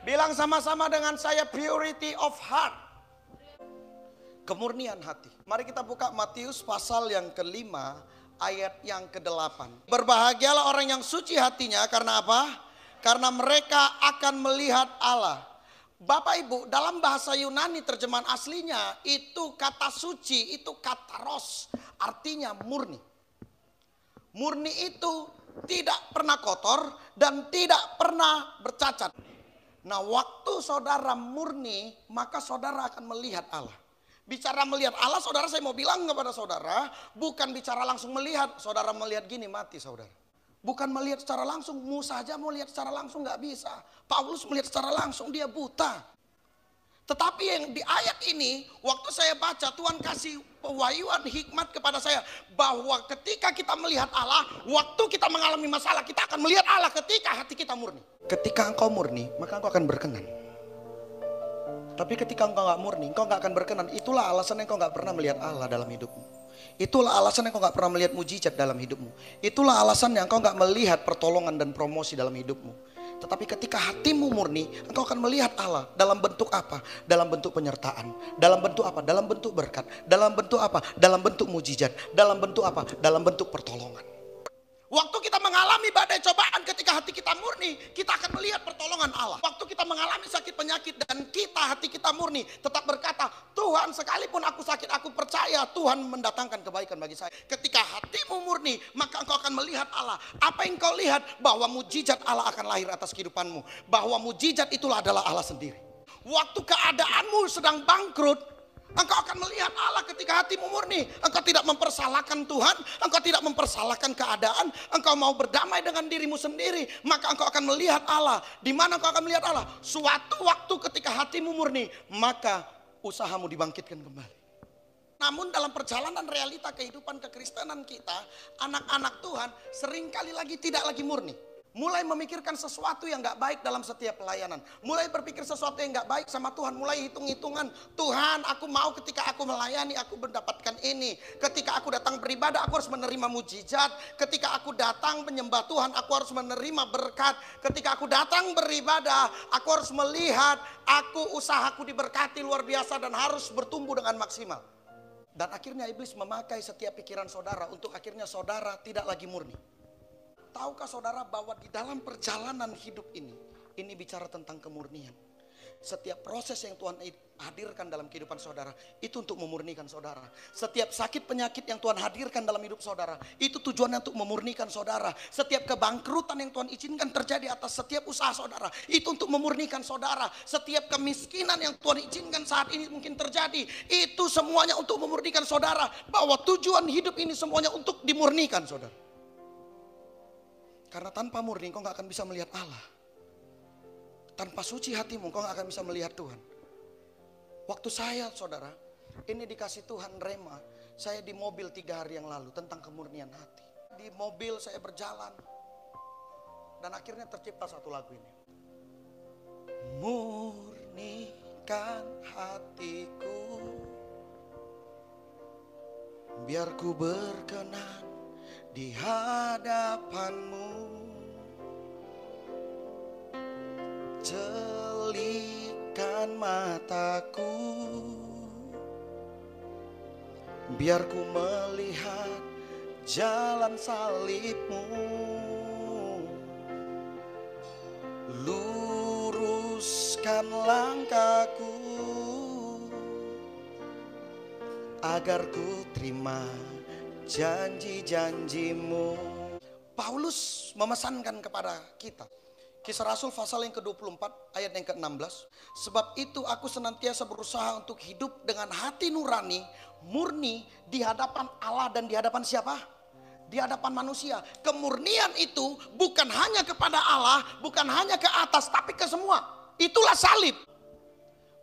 Bilang sama-sama dengan saya, purity of heart. Kemurnian hati. Mari kita buka Matius pasal yang kelima, ayat yang ke-8. Berbahagialah orang yang suci hatinya, karena apa? Karena mereka akan melihat Allah. Bapak Ibu, dalam bahasa Yunani terjemahan aslinya itu kata suci, itu kata ros, artinya murni. Murni itu tidak pernah kotor dan tidak pernah bercacat. Nah, waktu saudara murni, maka saudara akan melihat Allah. Bicara melihat Allah, saudara, saya mau bilang kepada saudara, bukan bicara langsung melihat. Saudara melihat gini, mati saudara. Bukan melihat secara langsung, Musa saja mau lihat secara langsung gak bisa. Paulus melihat secara langsung, dia buta. Tetapi yang di ayat ini, waktu saya baca, Tuhan kasih pewahyuan hikmat kepada saya. Bahwa ketika kita melihat Allah, waktu kita mengalami masalah, kita akan melihat Allah ketika hati kita murni. Ketika engkau murni, maka engkau akan berkenan. Tapi ketika engkau gak murni, engkau gak akan berkenan. Itulah alasan engkau gak pernah melihat Allah dalam hidupmu. Itulah alasan engkau gak pernah melihat mujizat dalam hidupmu. Itulah alasan yang engkau gak melihat pertolongan dan promosi dalam hidupmu. Tetapi ketika hatimu murni, engkau akan melihat Allah dalam bentuk apa? Dalam bentuk penyertaan. Dalam bentuk apa? Dalam bentuk berkat. Dalam bentuk apa? Dalam bentuk mujizat. Dalam bentuk apa? Dalam bentuk pertolongan. Waktu kita mengalami badai cobaan, ketika hati kita murni, kita akan melihat pertolongan Allah. Waktu kita mengalami sakit penyakit dan hati kita murni, tetap berkata, Tuhan, sekalipun aku sakit, aku percaya Tuhan mendatangkan kebaikan bagi saya. Ketika hatimu murni, maka engkau akan melihat Allah. Apa yang kau lihat? Bahwa mujizat Allah akan lahir atas kehidupanmu. Bahwa mujizat itulah adalah Allah sendiri. Waktu keadaanmu sedang bangkrut, engkau akan melihat Allah ketika hatimu murni. Engkau tidak mempersalahkan Tuhan, engkau tidak mempersalahkan keadaan, engkau mau berdamai dengan dirimu sendiri, maka engkau akan melihat Allah. Di mana engkau akan melihat Allah? Suatu waktu ketika hatimu murni, maka usahamu dibangkitkan kembali. Namun dalam perjalanan realita kehidupan kekristenan kita, anak-anak Tuhan seringkali lagi tidak lagi murni. Mulai memikirkan sesuatu yang gak baik dalam setiap pelayanan. Mulai berpikir sesuatu yang gak baik sama Tuhan. Mulai hitung-hitungan. Tuhan, aku mau ketika aku melayani, aku mendapatkan ini. Ketika aku datang beribadah, aku harus menerima mujizat. Ketika aku datang menyembah Tuhan, aku harus menerima berkat. Ketika aku datang beribadah, aku harus melihat usahaku diberkati luar biasa dan harus bertumbuh dengan maksimal. Dan akhirnya iblis memakai setiap pikiran saudara untuk akhirnya saudara tidak lagi murni. Tahukah saudara bahwa di dalam perjalanan hidup ini bicara tentang kemurnian. Setiap proses yang Tuhan hadirkan dalam kehidupan saudara, itu untuk memurnikan saudara. Setiap sakit penyakit yang Tuhan hadirkan dalam hidup saudara, itu tujuannya untuk memurnikan saudara. Setiap kebangkrutan yang Tuhan izinkan terjadi atas setiap usaha saudara, itu untuk memurnikan saudara. Setiap kemiskinan yang Tuhan izinkan saat ini mungkin terjadi, itu semuanya untuk memurnikan saudara. Bahwa tujuan hidup ini semuanya untuk dimurnikan saudara. Karena tanpa murni kau gak akan bisa melihat Allah. Tanpa suci hatimu kau gak akan bisa melihat Tuhan. Waktu saya saudara, ini dikasih Tuhan rema. Saya di mobil 3 hari yang lalu tentang kemurnian hati. Di mobil saya berjalan. Dan akhirnya tercipta satu lagu ini. Murnikan hatiku, biar ku berkenan di hadapanmu. Celikan mataku, biar ku melihat jalan salibmu. Luruskan langkahku, agar ku terima janji-janjimu. Paulus memesankan kepada kita, Kisah Rasul pasal yang ke-24 ayat yang ke-16. Sebab itu aku senantiasa berusaha untuk hidup dengan hati nurani, murni di hadapan Allah dan di hadapan siapa? Di hadapan manusia. Kemurnian itu bukan hanya kepada Allah, bukan hanya ke atas, tapi ke semua. Itulah salib.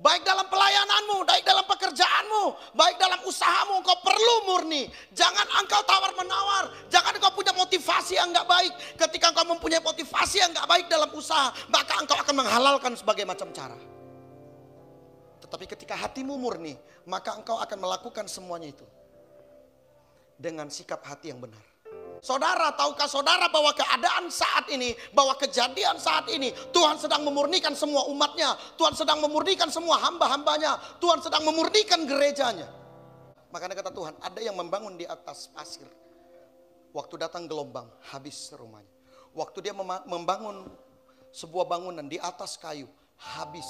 Baik dalam pelayananmu, baik dalam pekerjaanmu, baik dalam usahamu, engkau perlu murni. Jangan engkau tawar-menawar, jangan engkau punya motivasi yang gak baik. Ketika engkau mempunyai motivasi yang gak baik dalam usaha, maka engkau akan menghalalkan sebagai macam cara. Tetapi ketika hatimu murni, maka engkau akan melakukan semuanya itu dengan sikap hati yang benar. Saudara, tahukah saudara bahwa keadaan saat ini, bahwa kejadian saat ini, Tuhan sedang memurnikan semua umatnya. Tuhan sedang memurnikan semua hamba-hambanya. Tuhan sedang memurnikan gerejanya. Makanya kata Tuhan, ada yang membangun di atas pasir. Waktu datang gelombang, habis rumahnya. Waktu dia membangun sebuah bangunan di atas kayu, habis.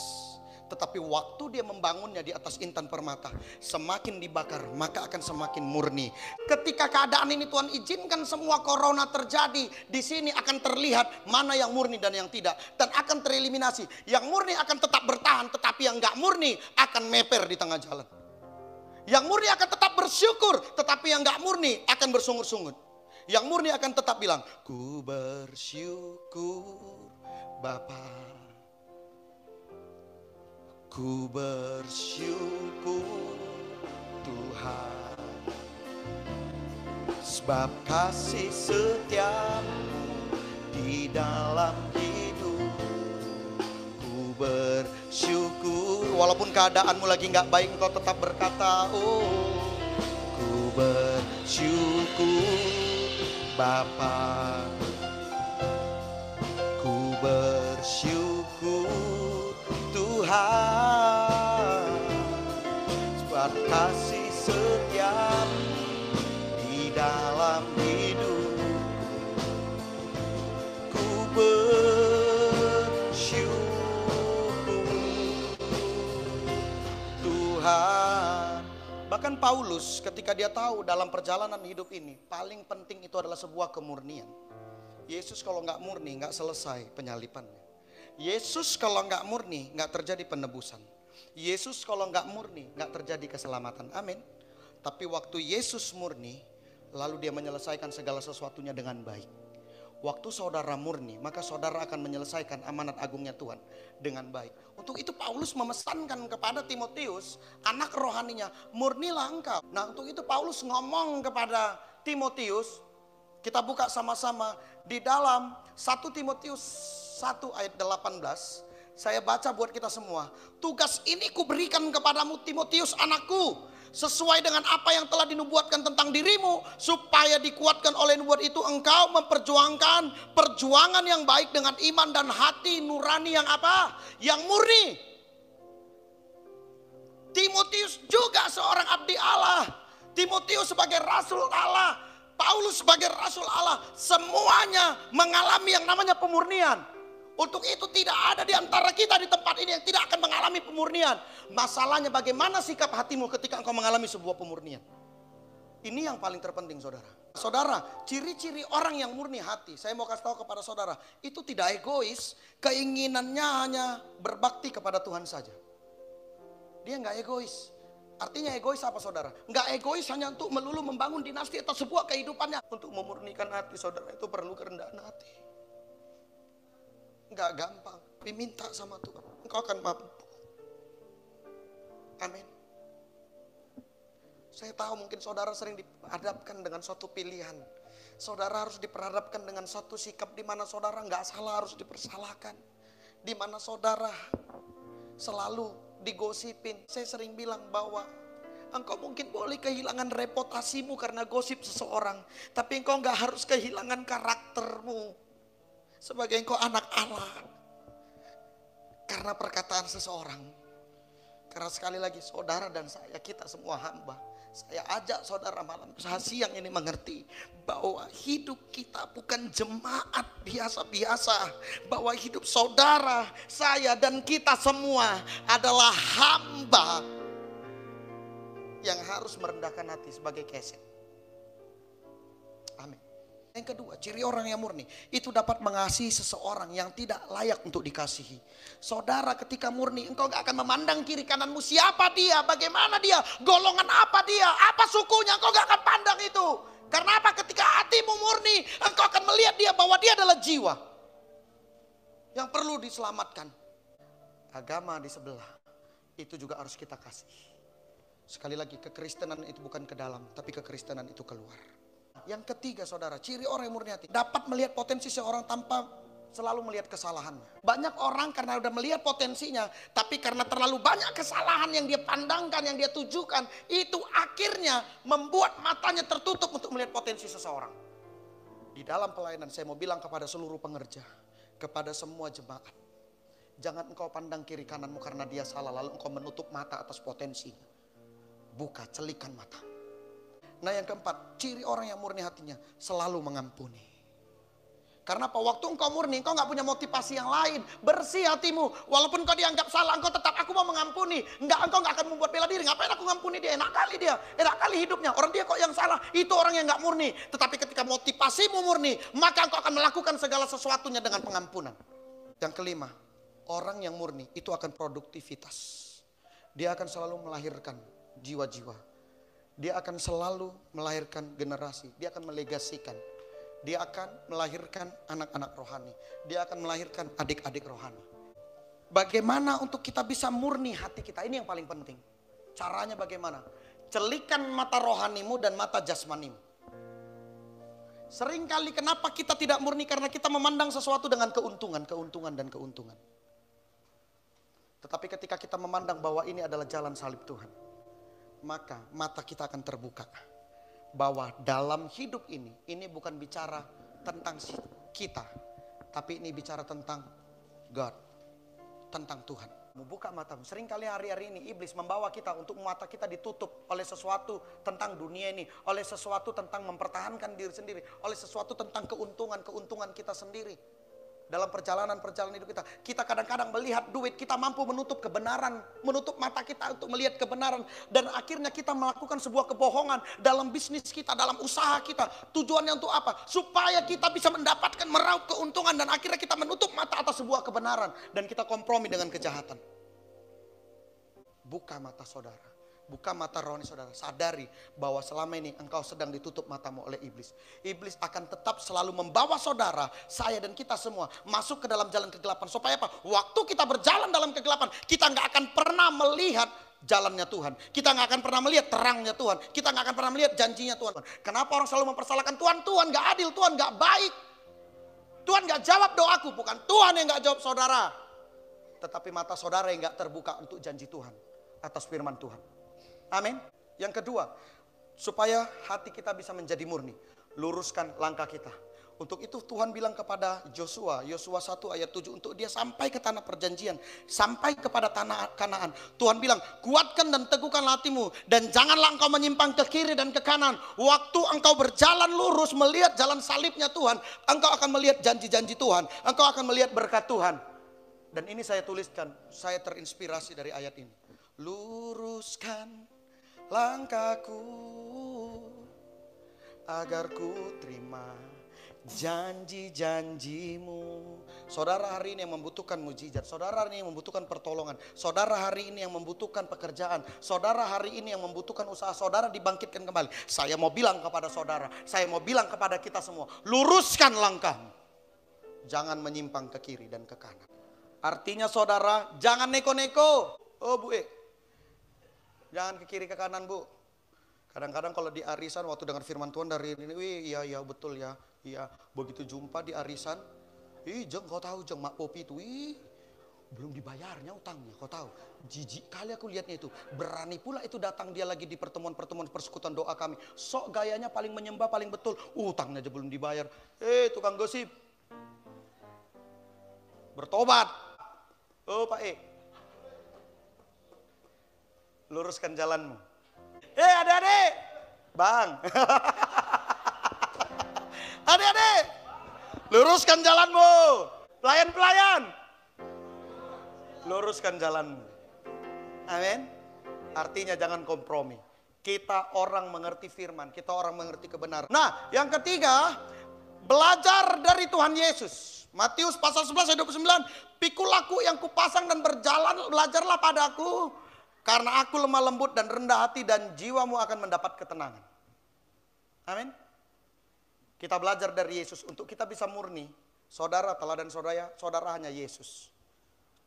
Tetapi waktu dia membangunnya di atas intan permata, semakin dibakar maka akan semakin murni. Ketika keadaan ini Tuhan izinkan semua corona terjadi, di sini akan terlihat mana yang murni dan yang tidak, dan akan tereliminasi. Yang murni akan tetap bertahan, tetapi yang nggak murni akan meper di tengah jalan. Yang murni akan tetap bersyukur, tetapi yang nggak murni akan bersungut-sungut. Yang murni akan tetap bilang, ku bersyukur Bapa. Ku bersyukur Tuhan, sebab kasih setiamu di dalam hidup. Ku bersyukur, walaupun keadaanmu lagi gak baik, engkau tetap berkata, oh, ku bersyukur Bapa. Ku bersyukur Tuhan, sebab kasih setiamu di dalam hidupku. Ku bersyukur Tuhan. Bahkan Paulus ketika dia tahu dalam perjalanan hidup ini, paling penting itu adalah sebuah kemurnian. Yesus kalau nggak murni nggak selesai penyalipannya. Yesus kalau nggak murni nggak terjadi penebusan. Yesus kalau nggak murni nggak terjadi keselamatan. Amin. Tapi waktu Yesus murni, lalu dia menyelesaikan segala sesuatunya dengan baik. Waktu saudara murni, maka saudara akan menyelesaikan amanat agungnya Tuhan dengan baik. Untuk itu Paulus memesankan kepada Timotius, anak rohaninya, murnilah engkau. Nah, untuk itu Paulus ngomong kepada Timotius, kita buka sama-sama di dalam 1 Timotius 1 ayat 18. Saya baca buat kita semua. Tugas ini kuberikan kepadamu Timotius anakku, sesuai dengan apa yang telah dinubuatkan tentang dirimu, supaya dikuatkan oleh nubuat itu engkau memperjuangkan perjuangan yang baik dengan iman dan hati nurani yang apa? Yang murni. Timotius juga seorang abdi Allah. Timotius sebagai rasul Allah, Paulus sebagai rasul Allah, semuanya mengalami yang namanya pemurnian. Untuk itu tidak ada di antara kita di tempat ini yang tidak akan mengalami pemurnian. Masalahnya bagaimana sikap hatimu ketika engkau mengalami sebuah pemurnian. Ini yang paling terpenting saudara. Saudara, ciri-ciri orang yang murni hati, saya mau kasih tahu kepada saudara, itu tidak egois, keinginannya hanya berbakti kepada Tuhan saja. Dia nggak egois. Artinya egois apa saudara? Nggak egois hanya untuk melulu membangun dinasti atau sebuah kehidupannya. Untuk memurnikan hati saudara itu perlu kerendahan hati. Nggak gampang. Diminta sama Tuhan, engkau akan mampu. Amin. Saya tahu mungkin saudara sering dihadapkan dengan suatu pilihan. Saudara harus diperhadapkan dengan suatu sikap di mana saudara nggak salah harus dipersalahkan. Di mana saudara selalu digosipin. Saya sering bilang bahwa engkau mungkin boleh kehilangan reputasimu karena gosip seseorang, tapi engkau nggak harus kehilangan karaktermu sebagai engkau anak Allah karena perkataan seseorang. Karena sekali lagi saudara dan saya, kita semua hamba. Saya ajak saudara malam siang ini mengerti bahwa hidup kita bukan jemaat biasa-biasa. Bahwa hidup saudara, saya dan kita semua adalah hamba yang harus merendahkan hati sebagai keset. Amin. Yang kedua, ciri orang yang murni itu dapat mengasihi seseorang yang tidak layak untuk dikasihi. Saudara, ketika murni, engkau gak akan memandang kiri kananmu, siapa dia, bagaimana dia, golongan apa dia, apa sukunya, engkau gak akan pandang itu. Karena apa? Ketika hatimu murni, engkau akan melihat dia bahwa dia adalah jiwa yang perlu diselamatkan. Agama di sebelah itu juga harus kita kasih. Sekali lagi, kekristenan itu bukan ke dalam, tapi kekristenan itu keluar. Yang ketiga saudara, ciri orang yang murni hati dapat melihat potensi seorang tanpa selalu melihat kesalahannya. Banyak orang karena udah melihat potensinya, tapi karena terlalu banyak kesalahan yang dia pandangkan, yang dia tujukan, itu akhirnya membuat matanya tertutup untuk melihat potensi seseorang. Di dalam pelayanan saya mau bilang kepada seluruh pengerja, kepada semua jemaat, jangan engkau pandang kiri kananmu karena dia salah lalu engkau menutup mata atas potensinya. Buka, celikan mata. Nah yang keempat, ciri orang yang murni hatinya selalu mengampuni. Karena apa? Waktu engkau murni, engkau gak punya motivasi yang lain. Bersih hatimu. Walaupun engkau dianggap salah, engkau tetap aku mau mengampuni. Engkau gak akan membuat bela diri. Ngapain aku ngampuni dia? Enak kali dia. Enak kali hidupnya. Orang dia kok yang salah. Itu orang yang gak murni. Tetapi ketika motivasimu murni, maka engkau akan melakukan segala sesuatunya dengan pengampunan. Yang kelima, orang yang murni itu akan produktivitas. Dia akan selalu melahirkan jiwa-jiwa. Dia akan selalu melahirkan generasi. Dia akan melegasikan. Dia akan melahirkan anak-anak rohani. Dia akan melahirkan adik-adik rohani. Bagaimana untuk kita bisa murni hati kita? Ini yang paling penting. Caranya bagaimana? Celikan mata rohanimu dan mata jasmanimu. Seringkali kenapa kita tidak murni? Karena kita memandang sesuatu dengan keuntungan. Tetapi ketika kita memandang bahwa ini adalah jalan salib Tuhan, maka mata kita akan terbuka. Bahwa dalam hidup ini bukan bicara tentang kita, tapi ini bicara tentang God, tentang Tuhan. Membuka matamu. Seringkali hari-hari ini iblis membawa kita untuk mata kita ditutup oleh sesuatu tentang dunia ini, oleh sesuatu tentang mempertahankan diri sendiri, oleh sesuatu tentang keuntungan kita sendiri. Dalam perjalanan hidup kita kadang-kadang melihat duit, kita mampu menutup kebenaran, menutup mata kita untuk melihat kebenaran. Dan akhirnya kita melakukan sebuah kebohongan dalam bisnis kita, dalam usaha kita. Tujuannya untuk apa? Supaya kita bisa mendapatkan meraup keuntungan dan akhirnya kita menutup mata atas sebuah kebenaran. Dan kita kompromi dengan kejahatan. Buka mata saudara. Buka mata rohani saudara. Sadari bahwa selama ini engkau sedang ditutup matamu oleh iblis. Iblis akan tetap selalu membawa saudara, saya dan kita semua masuk ke dalam jalan kegelapan. Supaya apa? Waktu kita berjalan dalam kegelapan, kita nggak akan pernah melihat jalannya Tuhan. Kita nggak akan pernah melihat terangnya Tuhan. Kita nggak akan pernah melihat janjinya Tuhan. Kenapa orang selalu mempersalahkan Tuhan? Tuhan nggak adil, Tuhan nggak baik. Tuhan nggak jawab doaku. Bukan Tuhan yang nggak jawab saudara. Tetapi mata saudara yang nggak terbuka untuk janji Tuhan atas firman Tuhan. Amin. Yang kedua, supaya hati kita bisa menjadi murni, luruskan langkah kita. Untuk itu Tuhan bilang kepada Yosua 1 ayat 7, untuk dia sampai ke tanah perjanjian, sampai kepada tanah Kanaan. Tuhan bilang, kuatkan dan teguhkan hatimu dan janganlah engkau menyimpang ke kiri dan ke kanan. Waktu engkau berjalan lurus melihat jalan salibnya Tuhan, engkau akan melihat janji-janji Tuhan, engkau akan melihat berkat Tuhan. Dan ini saya tuliskan, saya terinspirasi dari ayat ini. Luruskan langkahku agar ku terima janji-janjimu. Saudara hari ini yang membutuhkan mujizat, saudara hari ini yang membutuhkan pertolongan, saudara hari ini yang membutuhkan pekerjaan, saudara hari ini yang membutuhkan usaha saudara dibangkitkan kembali. Saya mau bilang kepada saudara, saya mau bilang kepada kita semua, luruskan langkahmu. Jangan menyimpang ke kiri dan ke kanan. Artinya saudara, jangan neko-neko. Oh Bu jangan ke kiri ke kanan Bu. Kadang-kadang kalau di arisan waktu dengar firman Tuhan dari ini, wih iya betul ya. Iya, begitu jumpa di arisan, Jeng kau tahu Jeng Mak Popi itu, belum dibayarnya utangnya, kau tahu. Jijik kali aku lihatnya itu. Berani pula itu datang dia lagi di pertemuan-pertemuan persekutuan doa kami. Sok gayanya paling menyembah, paling betul. Utangnya aja belum dibayar. Tukang gosip. Bertobat. Oh Pak luruskan jalanmu. Adik-adik. Bang. Adik-adik. Luruskan jalanmu. Pelayan-pelayan. Luruskan jalanmu. Amin. Artinya jangan kompromi. Kita orang mengerti firman. Kita orang mengerti kebenaran. Nah yang ketiga, belajar dari Tuhan Yesus. Matius pasal 11 ayat 29. Pikul aku yang kupasang dan berjalan, belajarlah padaku. Karena aku lemah lembut dan rendah hati dan jiwamu akan mendapat ketenangan. Amin. Kita belajar dari Yesus untuk kita bisa murni. Saudara, teladan saudara hanya Yesus.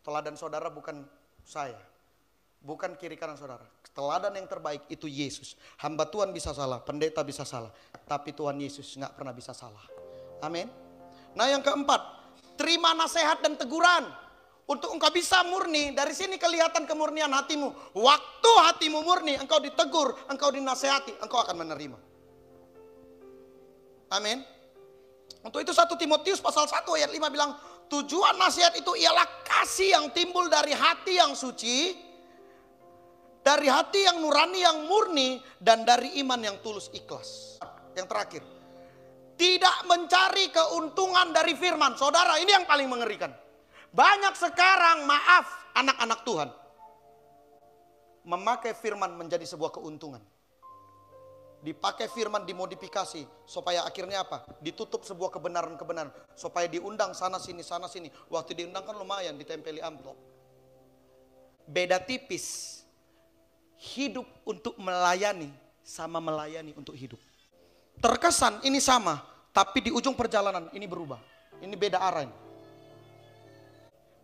Teladan saudara bukan saya. Bukan kiri kanan saudara. Teladan yang terbaik itu Yesus. Hamba Tuhan bisa salah, pendeta bisa salah. Tapi Tuhan Yesus nggak pernah bisa salah. Amin. Nah yang keempat, terima nasihat dan teguran. Untuk engkau bisa murni, dari sini kelihatan kemurnian hatimu. Waktu hatimu murni, engkau ditegur, engkau dinasehati, engkau akan menerima. Amin. Untuk itu 1 Timotius pasal 1 ayat 5 bilang, tujuan nasihat itu ialah kasih yang timbul dari hati yang suci, dari hati yang nurani, yang murni, dan dari iman yang tulus ikhlas. Yang terakhir, tidak mencari keuntungan dari firman. Saudara, ini yang paling mengerikan. Banyak sekarang, maaf, anak-anak Tuhan memakai firman menjadi sebuah keuntungan. Dipakai firman dimodifikasi supaya akhirnya apa? Ditutup sebuah kebenaran-kebenaran supaya diundang sana sini sana sini. Waktu diundang kan lumayan, ditempeli amplop. Beda tipis. Hidup untuk melayani sama melayani untuk hidup. Terkesan ini sama, tapi di ujung perjalanan ini berubah. Ini beda arah ini.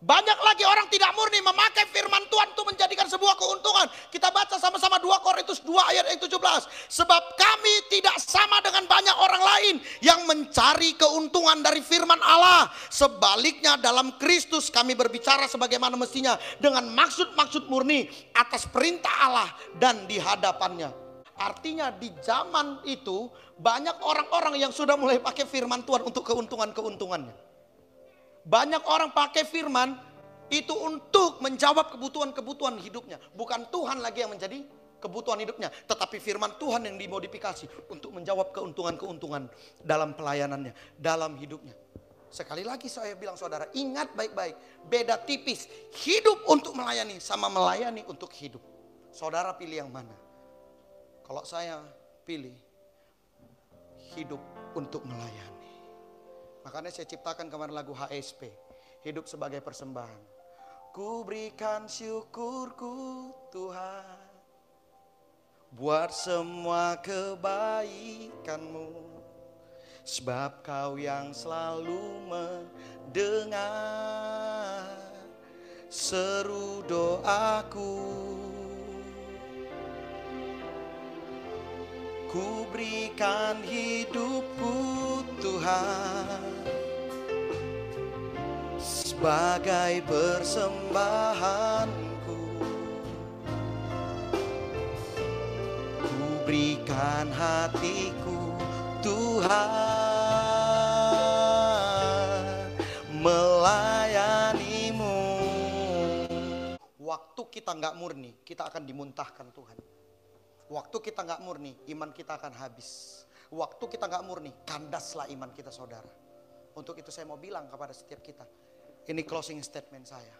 Banyak lagi orang tidak murni memakai firman Tuhan untuk menjadikan sebuah keuntungan. Kita baca sama-sama 2 Korintus 2 ayat 17. Sebab kami tidak sama dengan banyak orang lain yang mencari keuntungan dari firman Allah. Sebaliknya dalam Kristus kami berbicara sebagaimana mestinya dengan maksud-maksud murni atas perintah Allah dan di hadapannya. Artinya di zaman itu banyak orang-orang yang sudah mulai pakai firman Tuhan untuk keuntungan-keuntungannya. Banyak orang pakai firman itu untuk menjawab kebutuhan-kebutuhan hidupnya. Bukan Tuhan lagi yang menjadi kebutuhan hidupnya. Tetapi firman Tuhan yang dimodifikasi untuk menjawab keuntungan-keuntungan dalam pelayanannya, dalam hidupnya. Sekali lagi saya bilang saudara, ingat baik-baik. Beda tipis. Hidup untuk melayani sama melayani untuk hidup. Saudara pilih yang mana? Kalau saya pilih hidup untuk melayani. Makanya saya ciptakan kemarin lagu HSP, hidup sebagai persembahan. Ku berikan syukurku Tuhan buat semua kebaikanmu, sebab kau yang selalu mendengar seru doaku. Ku berikan hidupku Tuhan sebagai persembahanku. Ku berikan hatiku Tuhan melayanimu. Waktu kita nggak murni, kita akan dimuntahkan Tuhan. Waktu kita nggak murni, iman kita akan habis. Waktu kita nggak murni, kandaslah iman kita saudara. Untuk itu saya mau bilang kepada setiap kita, ini closing statement saya.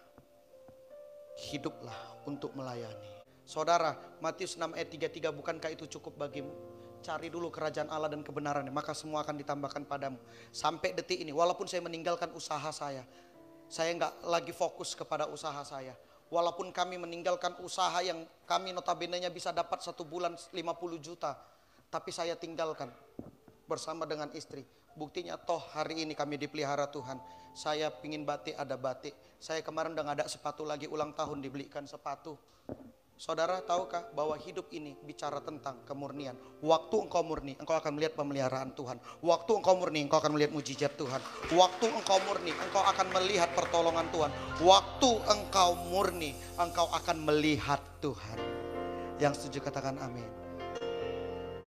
Hiduplah untuk melayani. Saudara, Matius 6 ayat 33, bukankah itu cukup bagimu? Cari dulu kerajaan Allah dan kebenarannya, maka semua akan ditambahkan padamu. Sampai detik ini, walaupun saya meninggalkan usaha saya nggak lagi fokus kepada usaha saya. Walaupun kami meninggalkan usaha yang kami notabene-nya bisa dapat 1 bulan 50 juta. Tapi saya tinggalkan bersama dengan istri. Buktinya toh hari ini kami dipelihara Tuhan. Saya pingin batik, ada batik. Saya kemarin udah gak ada sepatu lagi, ulang tahun dibelikan sepatu. Saudara tahukah bahwa hidup ini bicara tentang kemurnian. Waktu engkau murni, engkau akan melihat pemeliharaan Tuhan. Waktu engkau murni, engkau akan melihat mujizat Tuhan. Waktu engkau murni, engkau akan melihat pertolongan Tuhan. Waktu engkau murni, engkau akan melihat Tuhan. Yang setuju katakan amin.